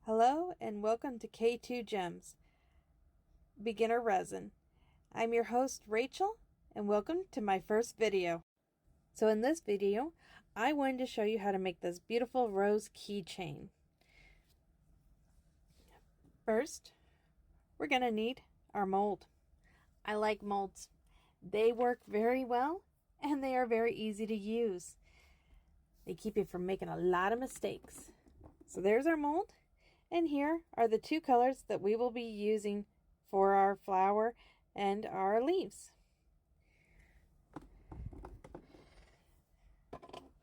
Hello and welcome to K2 Gems, Beginner Resin. I'm your host Rachel and welcome to my first video. So in this video, I wanted to show you how to make this beautiful rose keychain. First, we're going to need our mold. I like molds. They work very well and they are very easy to use. They keep you from making a lot of mistakes. So there's our mold. And here are the two colors that we will be using for our flower and our leaves.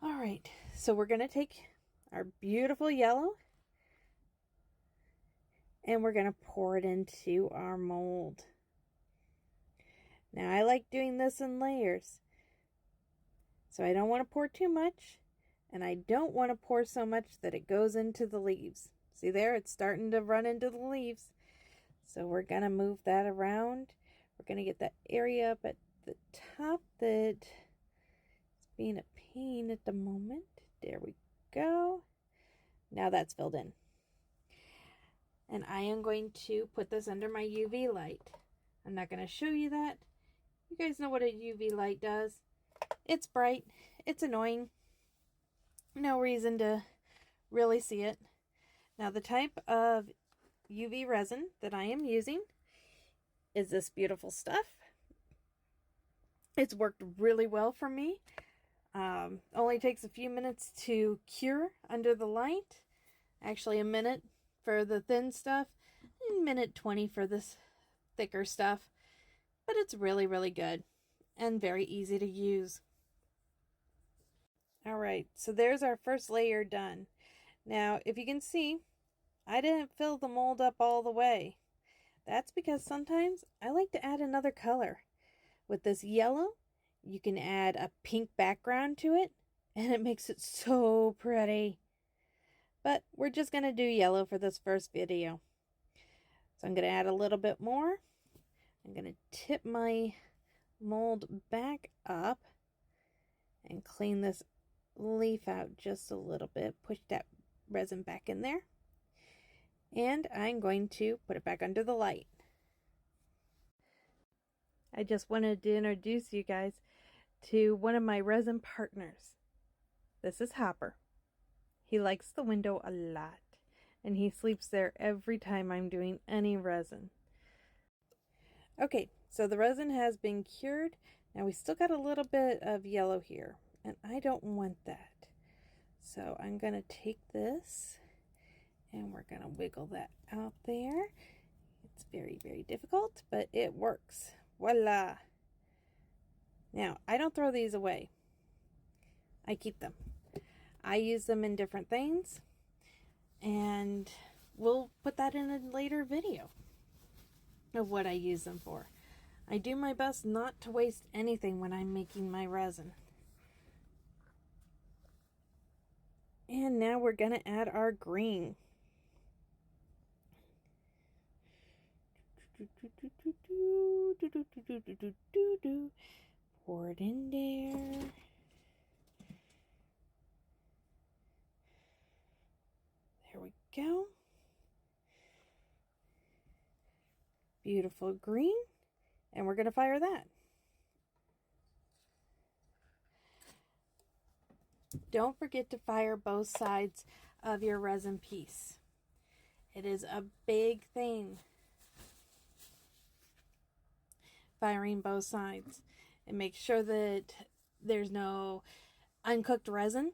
All right, so we're going to take our beautiful yellow and we're going to pour it into our mold. Now I like doing this in layers. So I don't want to pour too much and I don't want to pour so much that it goes into the leaves. See there, it's starting to run into the leaves. So we're going to move that around. We're going to get that area up at the top that is being a pain at the moment. There we go. Now that's filled in. And I am going to put this under my UV light. I'm not going to show you that. You guys know what a UV light does. It's bright. It's annoying. No reason to really see it. Now the type of UV resin that I am using is this beautiful stuff. It's worked really well for me. Only takes a few minutes to cure under the light. Actually a minute for the thin stuff and minute 20 for this thicker stuff. But it's really, really good and very easy to use. Alright, so there's our first layer done. Now if you can see, I didn't fill the mold up all the way. That's because sometimes I like to add another color. With this yellow, you can add a pink background to it, and it makes it so pretty. But we're just going to do yellow for this first video. So I'm going to add a little bit more. I'm going to tip my mold back up and clean this leaf out just a little bit. Push that resin back in there. And I'm going to put it back under the light. I just wanted to introduce you guys to one of my resin partners. This is Hopper. He likes the window a lot, and he sleeps there every time I'm doing any resin. Okay, so the resin has been cured. Now we still got a little bit of yellow here, and I don't want that. So I'm going to take this and we're going to wiggle that out there. It's very, very difficult, but it works. Voila! Now, I don't throw these away. I keep them. I use them in different things, and we'll put that in a later video of what I use them for. I do my best not to waste anything when I'm making my resin. And now we're going to add our green. Pour it in there. There we go. Beautiful green. And we're going to fire that. Don't forget to fire both sides of your resin piece. It is a big thing. Firing both sides, and make sure that there's no uncooked resin.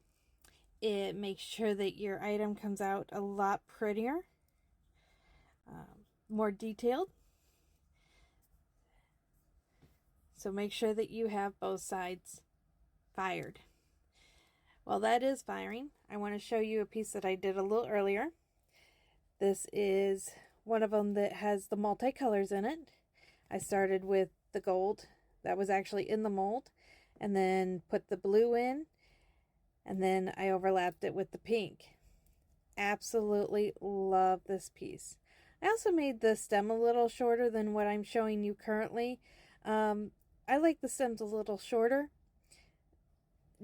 It makes sure that your item comes out a lot prettier, more detailed. So make sure that you have both sides fired. While that is firing, I want to show you a piece that I did a little earlier. This is one of them that has the multicolors in it. I started with the gold that was actually in the mold and then put the blue in, and then I overlapped it with the pink. Absolutely love this piece. I also made the stem a little shorter than what I'm showing you currently. I like the stems a little shorter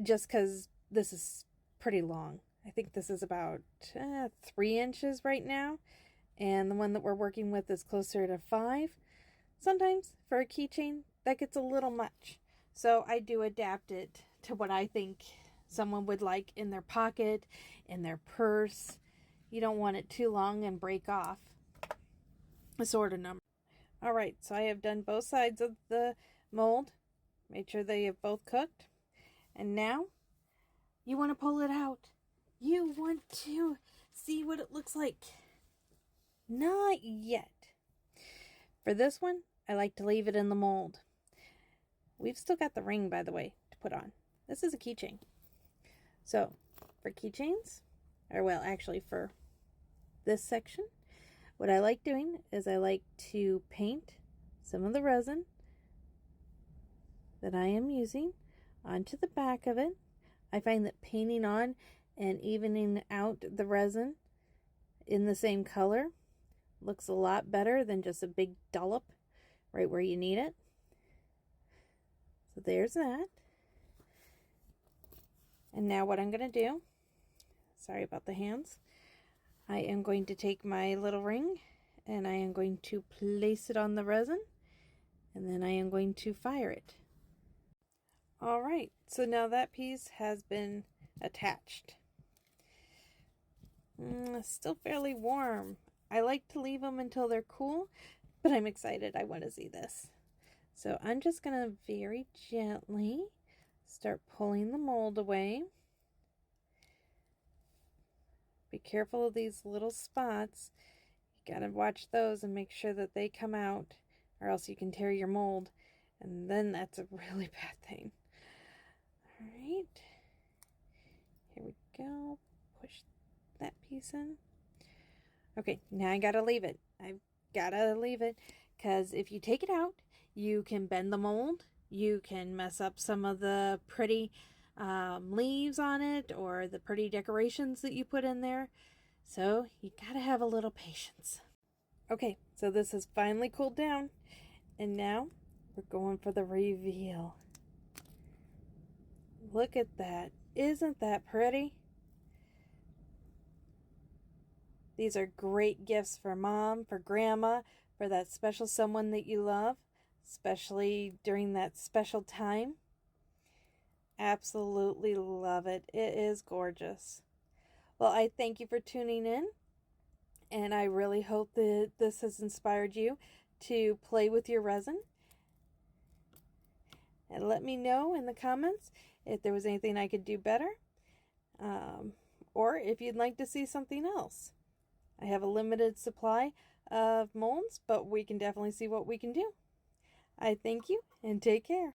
just because this is pretty long. I think this is about 3 inches right now. And the one that we're working with is closer to 5. Sometimes for a keychain, that gets a little much. So I do adapt it to what I think someone would like in their pocket, in their purse. You don't want it too long and break off. A sort of number. Alright, so I have done both sides of the mold. Made sure they have both cooked. And now, you want to pull it out. You want to see what it looks like. Not yet. For this one, I like to leave it in the mold. We've still got the ring, by the way, to put on. This is a keychain. So, for keychains, or well, actually for this section, what I like doing is I like to paint some of the resin that I am using onto the back of it. I find that painting on and evening out the resin in the same color looks a lot better than just a big dollop right where you need it. So there's that. And now what I'm going to do, sorry about the hands, I am going to take my little ring and I am going to place it on the resin, and then I am going to fire it. Alright, so now that piece has been attached. Still fairly warm. I like to leave them until they're cool, but I'm excited. I want to see this. So I'm just going to very gently start pulling the mold away. Be careful of these little spots. You got to watch those and make sure that they come out, or else you can tear your mold, and then that's a really bad thing. Alright, here we go. Push that piece in. Okay, now I gotta leave it. I've gotta leave it, because if you take it out, you can bend the mold, you can mess up some of the pretty leaves on it, or the pretty decorations that you put in there. So you gotta have a little patience. Okay, so this has finally cooled down, and now we're going for the reveal. Look at that. Isn't that pretty? These are great gifts for mom, for grandma, for that special someone that you love, especially during that special time. Absolutely love it. It is gorgeous. Well, I thank you for tuning in, and I really hope that this has inspired you to play with your resin. And let me know in the comments if there was anything I could do better, or if you'd like to see something else. I have a limited supply of molds, but we can definitely see what we can do. I thank you and take care.